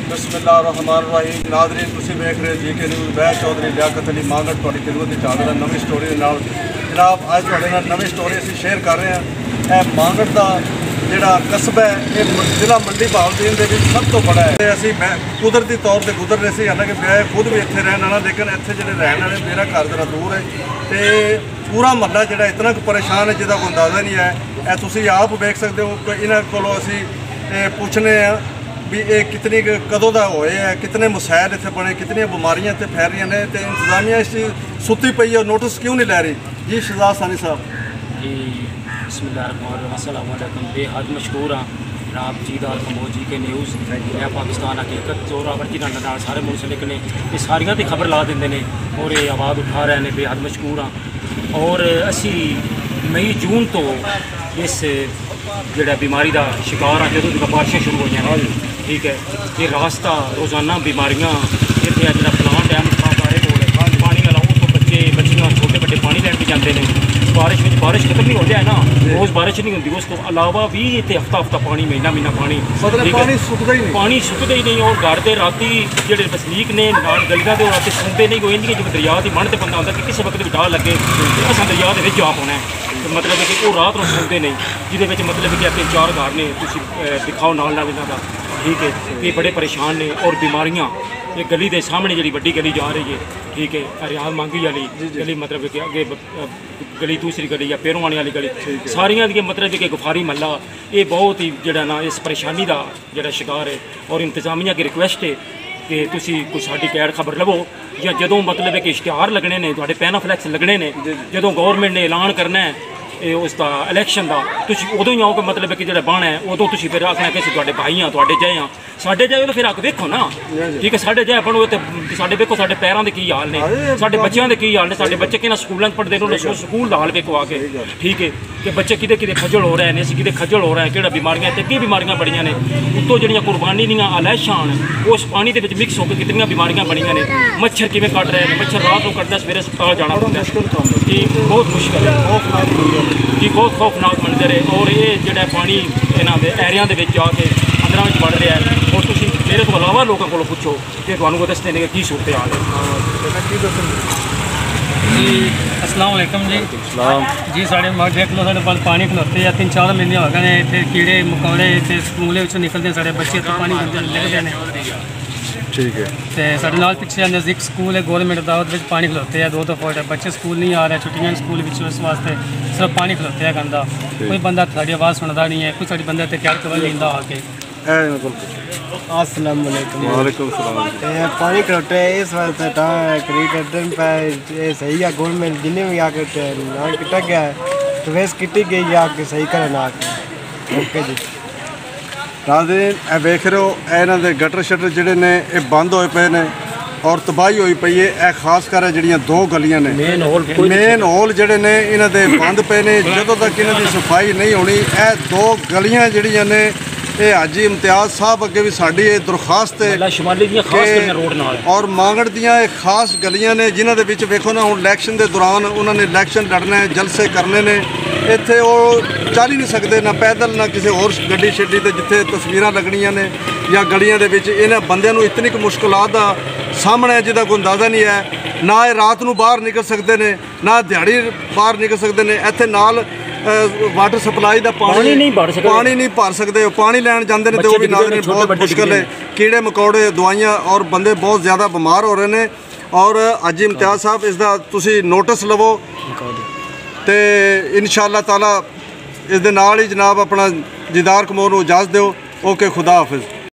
बिस्मिल्लाहिर्रहमानिर्रहीम। नाज़रीन तुसीं वेख रहे जीके न्यूज़। मैं चौधरी लियाकत अली मांगड़ तुहाडी खिदमत विच हाज़र हां नवीं स्टोरी दे नाल। जनाब अज तुहाडे नाल नवीं स्टोरी असीं शेयर कर रहे हैं। यह मांगड़ दा जिहड़ा कस्बा है ये जिला मंडी बहावलदीन दे विच सब तो बड़ा है। असीं मैं कुदरती तौर पर गुजर रहे सी, हालांकि मैं खुद भी इत्थे रहण वाला, लेकिन इत्थे जिहड़े रहण वाले मेरा घर जरा दूर है तो पूरा महल्ला जिहड़ा इतना परेशान है जिहदा कोई अंदाज़ा नहीं है। यह तुसीं आप वेख सकते हो। इन्हां कोलों असीं पुछने भी ये कितनी कदों का होए है, कितने मसैल इतने बने, कितनी बीमारियां इतने फैल रही ने, तो इंतजामिया इस सुती पई है, नोटिस क्यों नहीं लै रही जी? शहजाद सानी साहब जी बिस्मिल्लाहिर्रहमानिर्रहीम। बेहद मशहूर हाँ जनाब जीदार कमोद जी के न्यूज़। मैं पाकिस्तान हकीकत जोरावर जिन्होंने नाल सारे मुंसलिक ने ये सारियां दी खबर ला देंगे ने और ये आवाज़ उठा रहे हैं। बेहद मशहूर हाँ और असी मई जून तो इस जोड़ा बीमारी का शिकार हाँ जो बारिशें शुरू हुई हैं। ठीक है, ये रास्ता रोज़ाना बीमारियां इतने जो प्लांट है सारे को पानी वाला उस बच्चे बच्चियां छोटे बड़े पानी लैन भी जाते हैं। बारिश में बारिश खत्म नहीं हो जाए ना, रोज़ बारिश नहीं होती, उस तो अलावा भी इतने हफ्ता हफ्ता पानी महीना महीना पानी पानी सुकता ही नहीं। और घर के राती जोड़े बसनीक ने गलियां के रात सुनते नहीं कोई जिवें दरिया की मन से बंदा आता कि किसी वक्त भी डाल लगे अस दरिया के जा पाना है, तो मतलब कि वो रात को सुनते नहीं, जिद मतलब कि 3-4 घर ने तुम दिखाओ नाल इन्हों का। ठीक है, ये बड़े परेशान ने और बीमारियां ये गली के सामने जी बड़ी गली जा रही है। ठीक है, रियाल मांगी वाली गली मतलब कि अगे गली दूसरी गली या पेरोवाने वाली गली सारिया दी मतलब कि गुफारी महला ये बहुत ही जोड़ा ना इस परेशानी का जोड़ा शिकार है। और इंतजामिया की रिक्वेस्ट है कि तुसी कोई साडी कैड खबर लवो या जदों मतलब कि इश्तिहार लगने ने तुहाडे पैनाफ्लैक्स लगने ने जदों गौरमेंट ने ऐलान करना है उसका इलैक्शन का तुसी उदों ही आओ कि मतलब कि जो बन है उदों तुसी फिर आखना कि तुहाडे भाई हाँ तुहाडे जय हाँ साडे जय तो फिर आके देखो ना। ठीक है, साडे जय बनो तो साडे देखो साडे पैरों के की हाल ने, साडे बच्चों के की हाल ने, साडे बच्चे किन्ना स्कूलों पढ़ते हैं स्कूल का हाल देखो आके। ठीक है, कि बच्चे किते किते खज्जल हो रहे हैं, असीं किते खज्जल हो रहे हैं, कि बीमारियां इतनी बीमारियां बड़ियां ने उत्तों जिहड़ियां कुर्बानी दीयां अलैशां उस पानी के मिक्स होकर कितनी बीमारियां बड़ियां ने। मच्छर किवें कट रहे हैं, मच्छर रात को कटदा सवेरे अस्पताल जाना पड़ता है जी, बहुत मुश्किल है जी, बहुत खौफनाक मंजर है। और ये जोड़ा पानी इन्हों के एरिया के जाके अंदर बढ़ रहा है और तुम मेरे को अलावा लोगों को पूछो कि तुहानूं दसते हैं कि की सूरत हाल है जी। अस्सलाम वालेकुम जी। जी साढ़े मग देख लो साढ़े पास पानी खलोते या 3-4 महीने हो गए हैं, इतने कीड़े मकोड़े इतने स्कूलों निकलते हैं, साढ़े बच्चे तो पानी लगते हैं। ठीक है, तो साढ़े नाल पिछले नज़दीक स्कूल है गौरमेंट का, उस पानी खलोते हैं 2-2 फुट। बच्चे स्कूल नहीं आ रहे, छुट्टियां स्कूल इस वास्ते सिर्फ पानी खलोते हैं गंदा। कोई बंदा साड़ी आवाज़ सुनता नहीं है, कोई साड़ी बंदा क्या खबर लेंदा आके। अस्सलाम वालेकुम। वालेकुम सलाम। पानी खलोटे इस वास्ते करी करते पे सही है गवर्नमेंट जिन्हें भी आके ना किटा गया है तो वैसे किटी गई आके सही करे ना। ओके जी। नाज़रीन वेख रहे हो इन्हां दे गटर शटर जिहड़े ने ये बंद होए पे ने और तबाही होई पई है। यह खास कर जिहड़ियां 2 गलियां ने मेन होल जिहड़े ने इन्हां दे बंद पे ने, जदों तक इन्हां दी सफाई नहीं होनी। यह 2 गलियां जिहड़ियां ने ये हाजी इम्तियाज़ साहब अगे भी साड़ी ये दरखास्त है और मांगड़ दियाँ खास गलियां ने जिन्हां दे विच वेखो ना हुण इलैक्शन के दौरान उन्होंने इलैक्शन लड़ना है, जलसे करने ने, इत्थे वो चल ही नहीं सकते ना पैदल ना किसी होर गड्डी शड्डी ते जिथे तस्वीरां लगनियां ने या गलियां दे विच इन्हां बंदियां नूं इतनी मुश्किलात दा सामना है जिहदा कोई अंदाज़ा नहीं है। ना ये रात नूं बाहर निकल सकते हैं ना दिहाड़ी बाहर निकल सकते हैं। इत्थे नाल वाटर सप्लाई का पानी नहीं भर सकते, पानी लैन जाते हैं तो भी नाज़रीन बहुत मुश्किल है। कीड़े मकोड़े दवाइयाँ और बंदे बहुत ज़्यादा बीमार हो रहे हैं। और हाजी इम्तियाज़ साहब इसका तुसी नोटिस लवो तो इंशाअल्लाह ताला इस दे नाल ही जनाब अपना दीदार कमोर नूं इजाज़त दिओ। ओके, खुदा हाफिज़।